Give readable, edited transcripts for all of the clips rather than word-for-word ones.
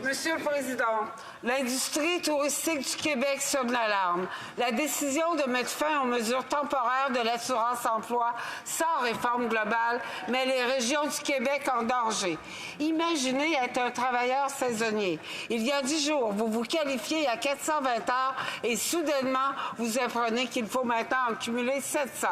Monsieur le Président, l'industrie touristique du Québec sonne l'alarme. La décision de mettre fin aux mesures temporaires de l'assurance-emploi sans réforme globale met les régions du Québec en danger. Imaginez être un travailleur saisonnier. Il y a 10 jours, vous vous qualifiez à 420 heures et soudainement, vous apprenez qu'il faut maintenant en cumuler 700.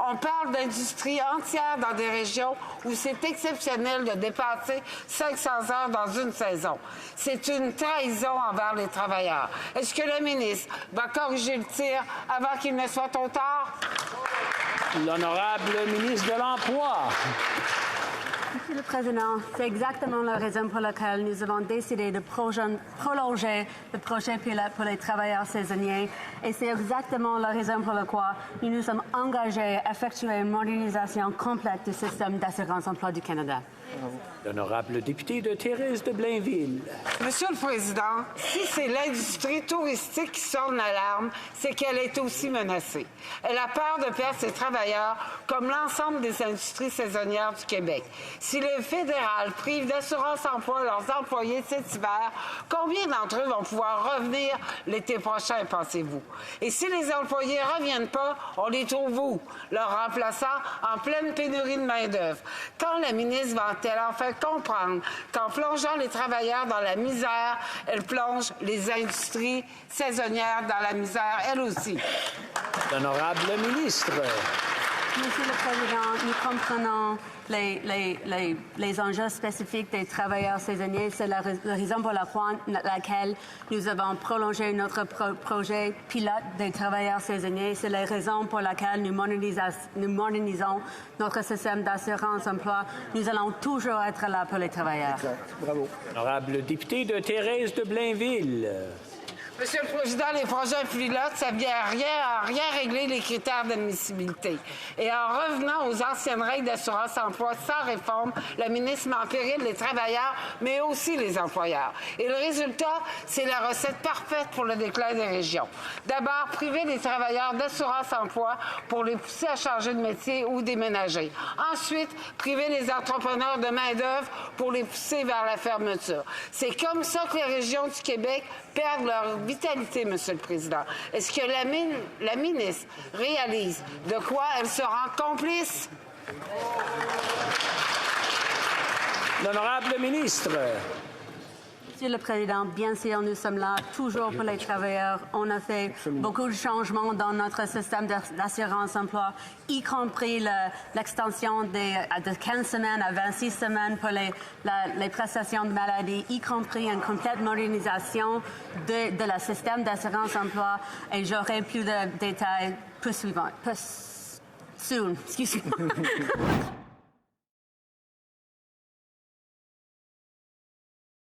On parle d'industrie entière dans des régions où c'est exceptionnel de dépasser 500 heures dans une saison. C'est une trahison envers les travailleurs. Est-ce que le ministre va corriger le tir avant qu'il ne soit trop tard? L'honorable ministre de l'Emploi. Monsieur le Président, c'est exactement la raison pour laquelle nous avons décidé de prolonger le projet pilote pour les travailleurs saisonniers et c'est exactement la raison pour laquelle nous nous sommes engagés à effectuer une modernisation complète du système d'assurance-emploi du Canada. L'honorable député de Thérèse de Blainville. Monsieur le Président, si c'est l'industrie touristique qui sonne l'alarme, c'est qu'elle est aussi menacée. Elle a peur de perdre ses travailleurs, comme l'ensemble des industries saisonnières du Québec. Si le fédéral prive d'assurance-emploi leurs employés cet hiver, combien d'entre eux vont pouvoir revenir l'été prochain, pensez-vous? Et si les employés ne reviennent pas, on les trouve où? Leurs remplaçants en pleine pénurie de main-d'œuvre. Quand la ministre va-t-elle enfin comprendre qu'en plongeant les travailleurs dans la misère, elle plonge les industries saisonnières dans la misère, elle aussi? L'honorable ministre. Monsieur le Président, nous comprenons les enjeux spécifiques des travailleurs saisonniers. C'est la raison pour laquelle nous avons prolongé notre projet pilote des travailleurs saisonniers. C'est la raison pour laquelle nous modernisons notre système d'assurance-emploi. Nous allons toujours être là pour les travailleurs. Exact. Bravo. Honorable député de Thérèse de Blainville. Monsieur le Président, les projets pilotes, ça vient à rien régler les critères d'admissibilité. Et en revenant aux anciennes règles d'assurance-emploi sans réforme, la ministre met en péril les travailleurs, mais aussi les employeurs. Et le résultat, c'est la recette parfaite pour le déclin des régions. D'abord, priver les travailleurs d'assurance-emploi pour les pousser à changer de métier ou déménager. Ensuite, priver les entrepreneurs de main-d'œuvre pour les pousser vers la fermeture. C'est comme ça que les régions du Québec perdent leur vitalité, Monsieur le Président. Est-ce que la ministre réalise de quoi elle se rend complice? L'honorable ministre. Monsieur le Président, bien sûr, nous sommes là toujours pour les travailleurs. On a fait beaucoup de changements dans notre système d'assurance-emploi, y compris l'extension de 15 semaines à 26 semaines pour les prestations de maladie, y compris une complète modernisation de la système d'assurance-emploi. Et j'aurai plus de détails plus soon. Excusez-moi.